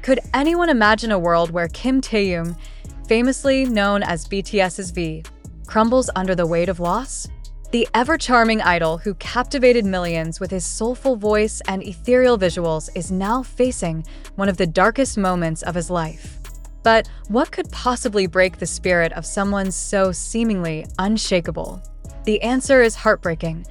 Could anyone imagine a world where Kim Taehyung, famously known as BTS's V, crumbles under the weight of loss? The ever-charming idol who captivated millions with his soulful voice and ethereal visuals is now facing one of the darkest moments of his life. But what could possibly break the spirit of someone so seemingly unshakable? The answer is heartbreaking: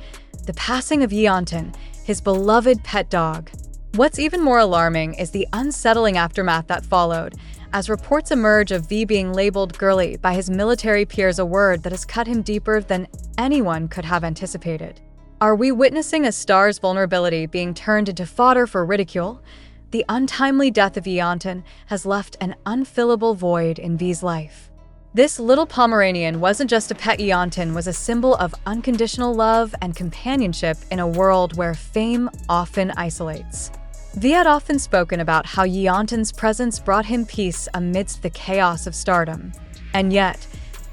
the passing of Yeontan, his beloved pet dog. What's even more alarming is the unsettling aftermath that followed, as reports emerge of V being labeled girly by his military peers, a word that has cut him deeper than anyone could have anticipated. Are we witnessing a star's vulnerability being turned into fodder for ridicule? The untimely death of Yeontan has left an unfillable void in V's life. This little Pomeranian wasn't just a pet. Yeontan was a symbol of unconditional love and companionship in a world where fame often isolates. V had often spoken about how Yeontan's presence brought him peace amidst the chaos of stardom. And yet,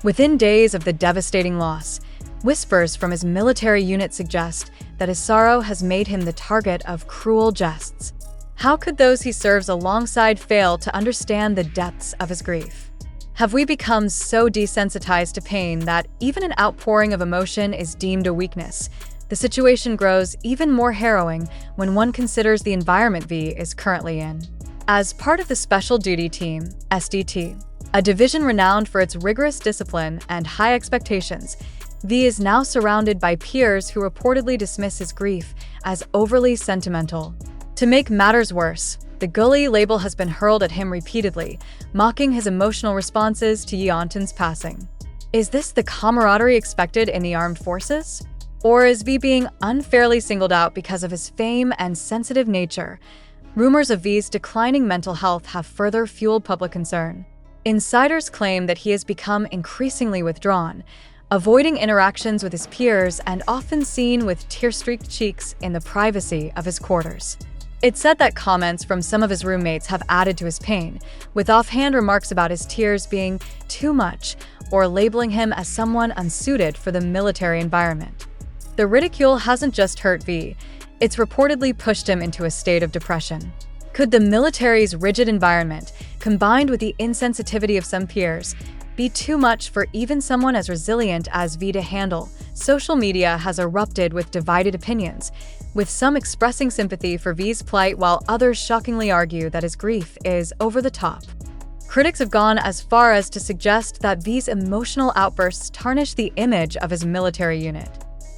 within days of the devastating loss, whispers from his military unit suggest that his sorrow has made him the target of cruel jests. How could those he serves alongside fail to understand the depths of his grief? Have we become so desensitized to pain that even an outpouring of emotion is deemed a weakness? The situation grows even more harrowing when one considers the environment V is currently in. As part of the Special Duty Team, SDT, a division renowned for its rigorous discipline and high expectations, V is now surrounded by peers who reportedly dismiss his grief as overly sentimental. To make matters worse, the GIRLY label has been hurled at him repeatedly, mocking his emotional responses to Yeontan's passing. Is this the camaraderie expected in the armed forces? Or is V being unfairly singled out because of his fame and sensitive nature? Rumors of V's declining mental health have further fueled public concern. Insiders claim that he has become increasingly withdrawn, avoiding interactions with his peers and often seen with tear-streaked cheeks in the privacy of his quarters. It's said that comments from some of his roommates have added to his pain, with offhand remarks about his tears being too much or labeling him as someone unsuited for the military environment. The ridicule hasn't just hurt V, it's reportedly pushed him into a state of depression. Could the military's rigid environment, combined with the insensitivity of some peers, be too much for even someone as resilient as V to handle? Social media has erupted with divided opinions, with some expressing sympathy for V's plight while others shockingly argue that his grief is over the top. Critics have gone as far as to suggest that V's emotional outbursts tarnish the image of his military unit.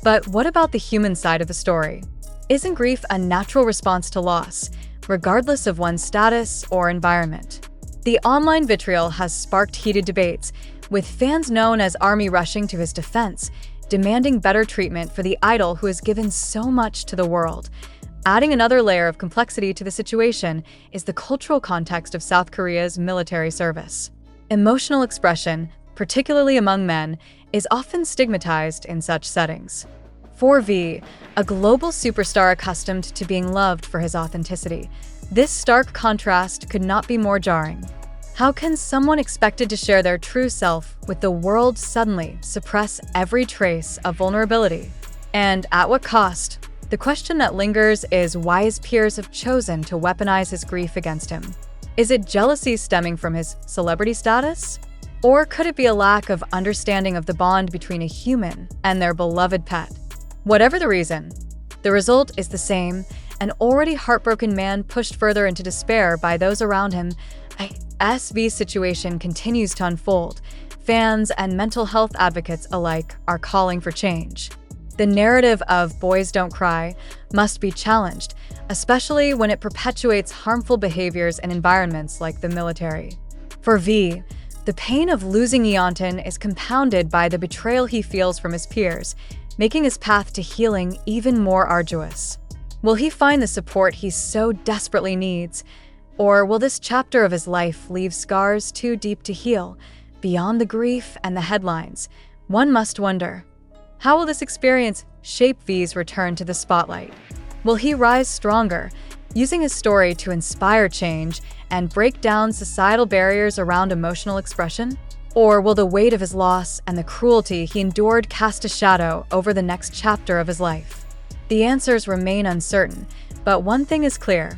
But what about the human side of the story? Isn't grief a natural response to loss, regardless of one's status or environment? The online vitriol has sparked heated debates, with fans known as Army rushing to his defense, demanding better treatment for the idol who has given so much to the world. Adding another layer of complexity to the situation is the cultural context of South Korea's military service. Emotional expression, particularly among men, is often stigmatized in such settings. For V, a global superstar accustomed to being loved for his authenticity, this stark contrast could not be more jarring. How can someone expected to share their true self with the world suddenly suppress every trace of vulnerability? And at what cost? The question that lingers is why his peers have chosen to weaponize his grief against him. Is it jealousy stemming from his celebrity status? Or could it be a lack of understanding of the bond between a human and their beloved pet? Whatever the reason, the result is the same: an already heartbroken man pushed further into despair by those around him. SV's situation continues to unfold. Fans and mental health advocates alike are calling for change. The narrative of "boys don't cry" must be challenged, especially when it perpetuates harmful behaviors in environments like the military. For V, the pain of losing Yeontan is compounded by the betrayal he feels from his peers, making his path to healing even more arduous. Will he find the support he so desperately needs? Or will this chapter of his life leave scars too deep to heal, beyond the grief and the headlines? One must wonder, how will this experience shape V's return to the spotlight? Will he rise stronger, using his story to inspire change and break down societal barriers around emotional expression? Or will the weight of his loss and the cruelty he endured cast a shadow over the next chapter of his life? The answers remain uncertain, but one thing is clear: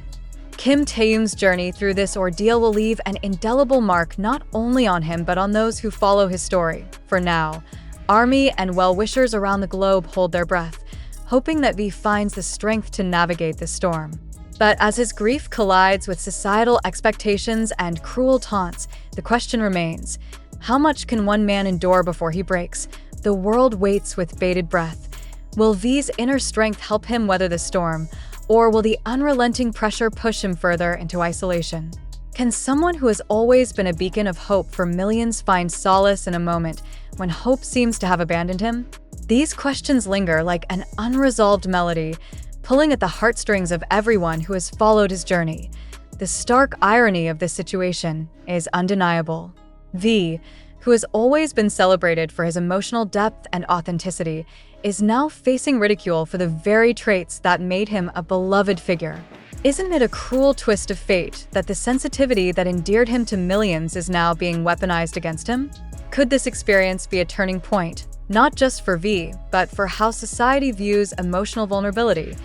Kim Taehyung's journey through this ordeal will leave an indelible mark not only on him but on those who follow his story. For now, army and well-wishers around the globe hold their breath, hoping that V finds the strength to navigate this storm. But as his grief collides with societal expectations and cruel taunts, the question remains: how much can one man endure before he breaks? The world waits with bated breath. Will V's inner strength help him weather the storm, or will the unrelenting pressure push him further into isolation? Can someone who has always been a beacon of hope for millions find solace in a moment when hope seems to have abandoned him? These questions linger like an unresolved melody, pulling at the heartstrings of everyone who has followed his journey. The stark irony of this situation is undeniable. V, who has always been celebrated for his emotional depth and authenticity, is now facing ridicule for the very traits that made him a beloved figure. Isn't it a cruel twist of fate that the sensitivity that endeared him to millions is now being weaponized against him? Could this experience be a turning point, not just for V, but for how society views emotional vulnerability?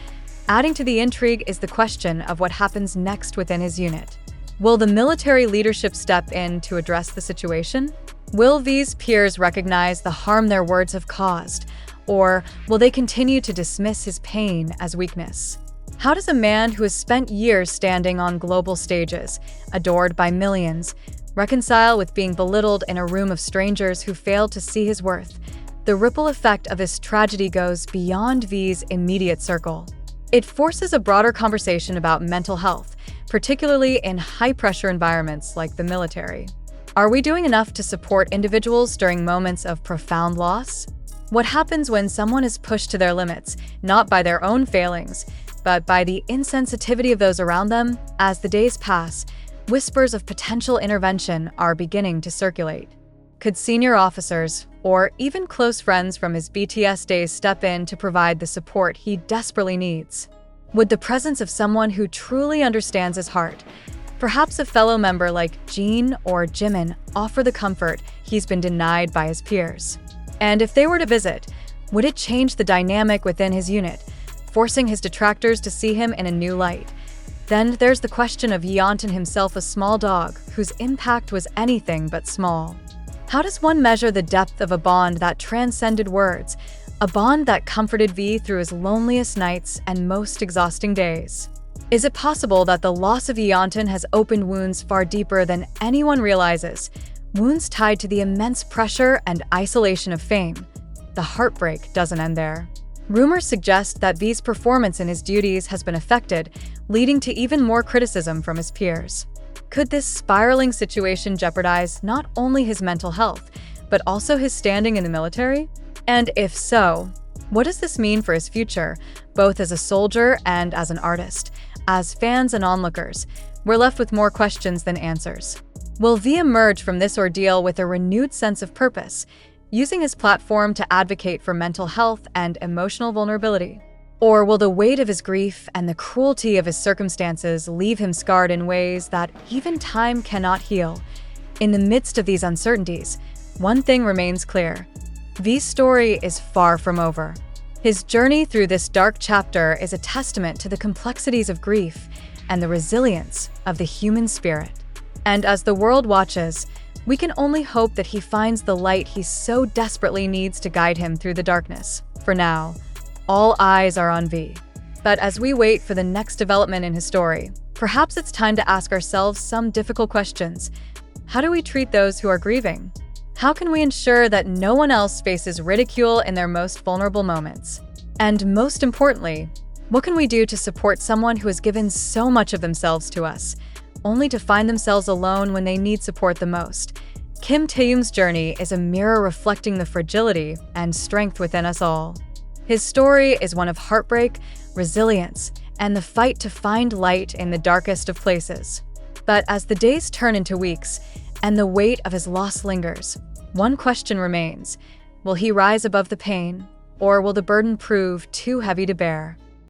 Adding to the intrigue is the question of what happens next within his unit. Will the military leadership step in to address the situation? Will V's peers recognize the harm their words have caused? Or will they continue to dismiss his pain as weakness? How does a man who has spent years standing on global stages, adored by millions, reconcile with being belittled in a room of strangers who failed to see his worth? The ripple effect of this tragedy goes beyond V's immediate circle. It forces a broader conversation about mental health, particularly in high-pressure environments like the military. Are we doing enough to support individuals during moments of profound loss? What happens when someone is pushed to their limits, not by their own failings, but by the insensitivity of those around them? As the days pass, whispers of potential intervention are beginning to circulate. Could senior officers, or even close friends from his BTS days, step in to provide the support he desperately needs? Would the presence of someone who truly understands his heart, perhaps a fellow member like Jin or Jimin, offer the comfort he's been denied by his peers? And if they were to visit, would it change the dynamic within his unit, forcing his detractors to see him in a new light? Then there's the question of Yeontan himself, a small dog whose impact was anything but small. How does one measure the depth of a bond that transcended words, a bond that comforted V through his loneliest nights and most exhausting days? Is it possible that the loss of Yeontan has opened wounds far deeper than anyone realizes? Wounds tied to the immense pressure and isolation of fame. The heartbreak doesn't end there. Rumors suggest that V's performance in his duties has been affected, leading to even more criticism from his peers. Could this spiraling situation jeopardize not only his mental health, but also his standing in the military? And if so, what does this mean for his future, both as a soldier and as an artist? As fans and onlookers, we're left with more questions than answers. Will V emerge from this ordeal with a renewed sense of purpose, using his platform to advocate for mental health and emotional vulnerability? Or will the weight of his grief and the cruelty of his circumstances leave him scarred in ways that even time cannot heal? In the midst of these uncertainties, one thing remains clear: V's story is far from over. His journey through this dark chapter is a testament to the complexities of grief and the resilience of the human spirit. And as the world watches, we can only hope that he finds the light he so desperately needs to guide him through the darkness. For now, all eyes are on V. But as we wait for the next development in his story, perhaps it's time to ask ourselves some difficult questions. How do we treat those who are grieving? How can we ensure that no one else faces ridicule in their most vulnerable moments? And most importantly, what can we do to support someone who has given so much of themselves to us, only to find themselves alone when they need support the most? Kim Taehyung's journey is a mirror reflecting the fragility and strength within us all. His story is one of heartbreak, resilience, and the fight to find light in the darkest of places. But as the days turn into weeks and the weight of his loss lingers, one question remains: will he rise above the pain, or will the burden prove too heavy to bear?